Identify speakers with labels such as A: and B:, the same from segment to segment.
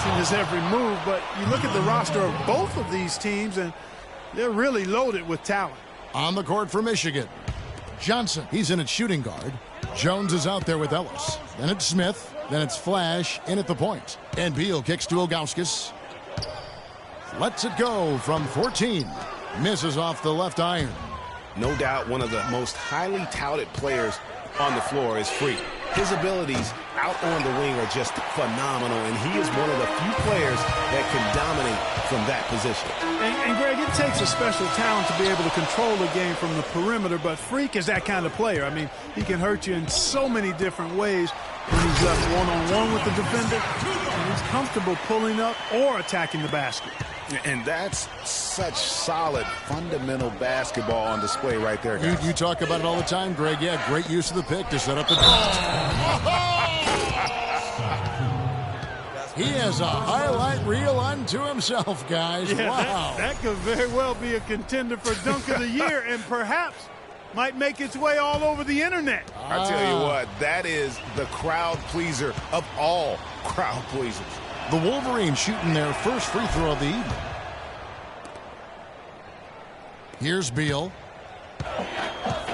A: watching his every move, but you look at the roster of both of these teams, and they're really loaded with talent.
B: On the court for Michigan, Johnson. He's in at shooting guard. Jones is out there with Ellis. Then it's Smith. Then it's Flash in at the point. And Beal kicks to Ilgauskas. Lets it go from 14. Misses off the left iron.
C: No doubt one of the most highly touted players on the floor is Freak. His abilities out on the wing are just phenomenal, and he is one of the few players that can dominate from that position.
A: And Greg, it takes a special talent to be able to control the game from the perimeter, but Freak is that kind of player. I mean, he can hurt you in so many different ways when he's left one-on-one with the defender, and he's comfortable pulling up or attacking the basket.
C: And that's such solid, fundamental basketball on display right there, guys.
B: You talk about it all the time, Greg. Yeah, great use of the pick to set up the He has a highlight reel unto himself, guys.
A: Yeah,
B: wow.
A: That could very well be a contender for Dunk of the Year and perhaps might make its way all over the internet.
C: I tell you what, that is the crowd pleaser of all crowd pleasers.
B: The Wolverines shooting their first free throw of the evening. Here's Beal.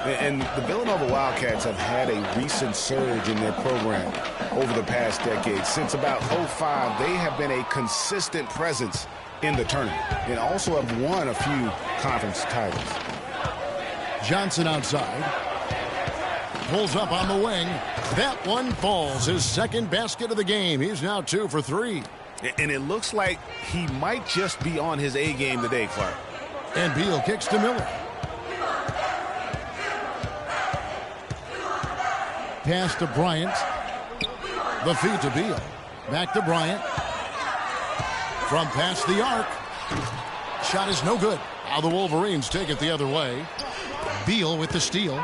C: And the Villanova Wildcats have had a recent surge in their program over the past decade. Since about 05, they have been a consistent presence in the tournament and also have won a few conference titles.
B: Johnson outside. Pulls up on the wing. That one falls. His second basket of the game. He's now 2 for 3.
C: And it looks like he might just be on his A game today, Clark.
B: And Beal kicks to Miller. Pass to Bryant. The feed to Beal. Back to Bryant. From past the arc. Shot is no good. Now the Wolverines take it the other way. Beal with the steal.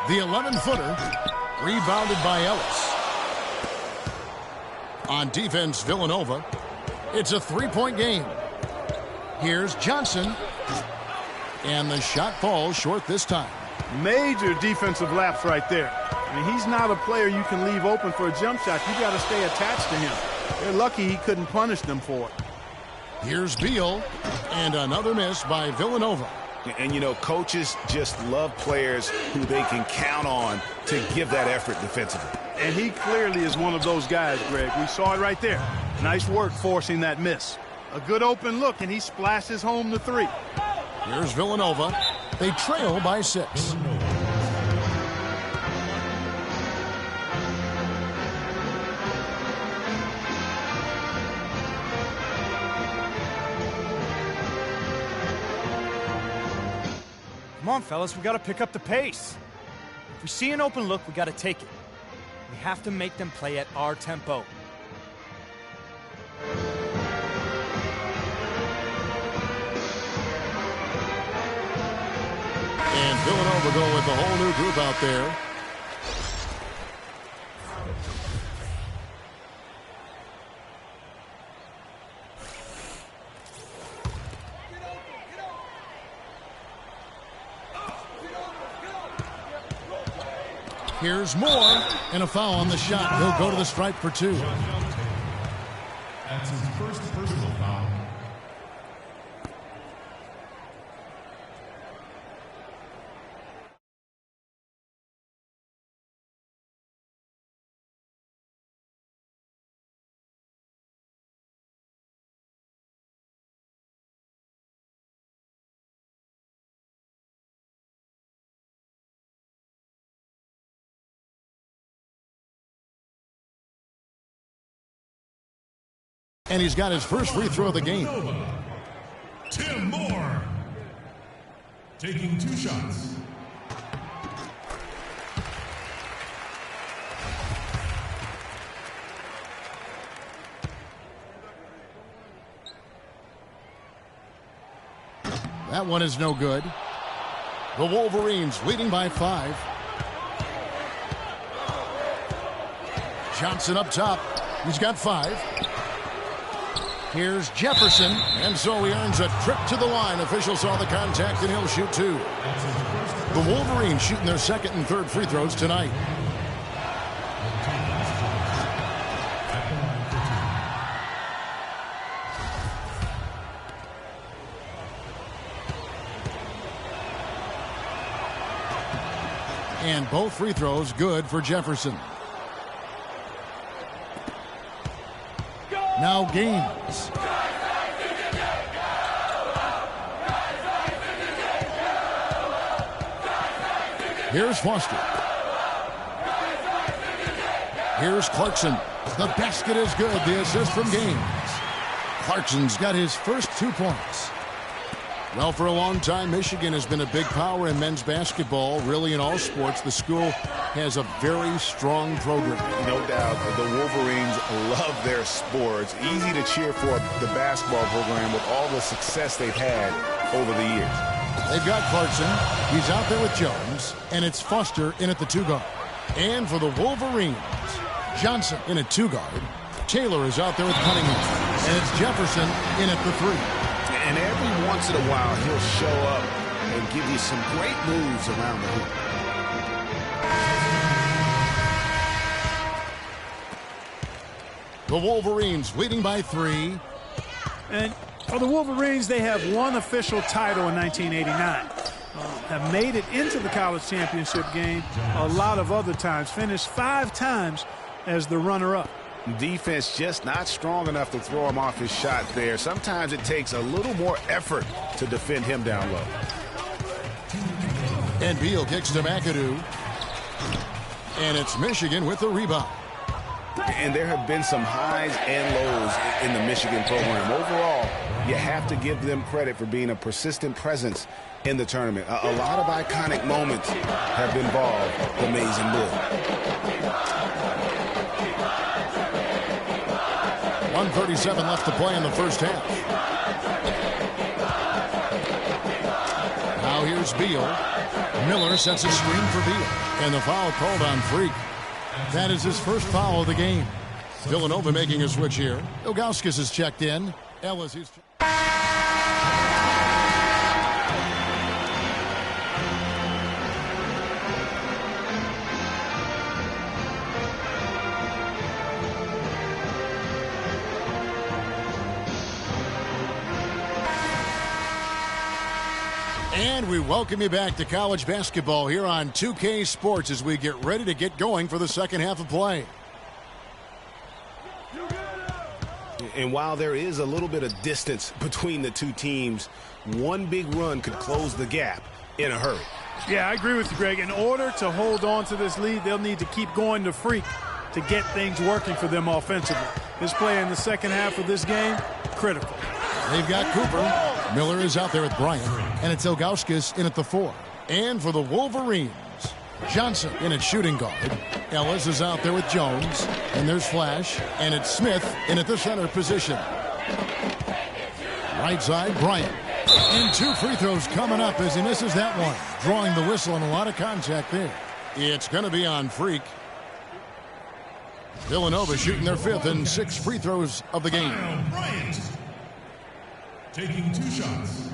B: The 11-footer, rebounded by Ellis. On defense, Villanova. It's a 3-point game. Here's Johnson. And the shot falls short this time.
A: Major defensive lapse right there. I mean, he's not a player you can leave open for a jump shot. You got to stay attached to him. They're lucky he couldn't punish them for it.
B: Here's Beal. And another miss by Villanova.
C: And, you know, coaches just love players who they can count on to give that effort defensively.
A: And he clearly is one of those guys, Greg. We saw it right there. Nice work forcing that miss. A good open look, and he splashes home the 3.
B: Here's Villanova. They trail by 6.
D: Come on, fellas, we got to pick up the pace. If we see an open look, we got to take it. We have to make them play at our tempo.
B: And Villanova go with the whole new group out there. Here's Moore, and a foul on the shot. He'll go to the stripe for 2.
E: That's his first personal foul.
B: And he's got his first free throw of the game.
E: Tim Moore taking 2 shots.
B: That one is no good. The Wolverines leading by 5. Johnson up top. He's got 5. Here's Jefferson, and so he earns a trip to the line. Officials saw the contact, and he'll shoot 2. The Wolverines shooting their second and third free throws tonight. And both free throws good for Jefferson. Now Gaines. Here's Foster. Here's Clarkson. The basket is good. The assist from Gaines. Clarkson's got his first 2 points. Well, for a long time, Michigan has been a big power in men's basketball. Really, in all sports, the school has a very strong program.
C: No doubt, the Wolverines love their sports. Easy to cheer for the basketball program with all the success they've had over the years.
B: They've got Clarkson. He's out there with Jones. And it's Foster in at the 2-guard. And for the Wolverines, Johnson in at 2-guard. Taylor is out there with Cunningham. And it's Jefferson in at the 3.
C: And every once in a while, he'll show up and give you some great moves around the hoop.
B: The Wolverines leading by 3.
A: And for the Wolverines, they have one official title in 1989. Have made it into the college championship game a lot of other times. Finished 5 times as the runner-up.
C: Defense just not strong enough to throw him off his shot there. Sometimes it takes a little more effort to defend him down low.
B: And Beal kicks to McAdoo. And it's Michigan with the rebound.
C: And there have been some highs and lows in the Michigan program. Overall, you have to give them credit for being a persistent presence in the tournament. A lot of iconic moments have involved the Maize and Blue.
B: 1:37 left to play in the first half. Now here's Beal. Miller sets a screen for Beal. And the foul called on Freak. That is his first foul of the game. Villanova making a switch here. Ilgauskas is checked in. Ellis is... And we welcome you back to college basketball here on 2K Sports as we get ready to get going for the second half of play.
C: And while there is a little bit of distance between the two teams, one big run could close the gap in a hurry.
A: Yeah, I agree with you, Greg. In order to hold on to this lead, they'll need to keep going to Freak to get things working for them offensively. This play in the second half of this game, critical.
B: They've got Cooper. Miller is out there with Bryant. And it's Ilgauskas in at the 4. And for the Wolverines, Johnson in at shooting guard. Ellis is out there with Jones. And there's Flash. And it's Smith in at the center position. Right side, Bryant. And 2 free throws coming up as he misses that one. Drawing the whistle and a lot of contact there. It's going to be on Freak. Villanova shooting their 5th and 6 free throws of the game.
E: Bryant taking 2 shots.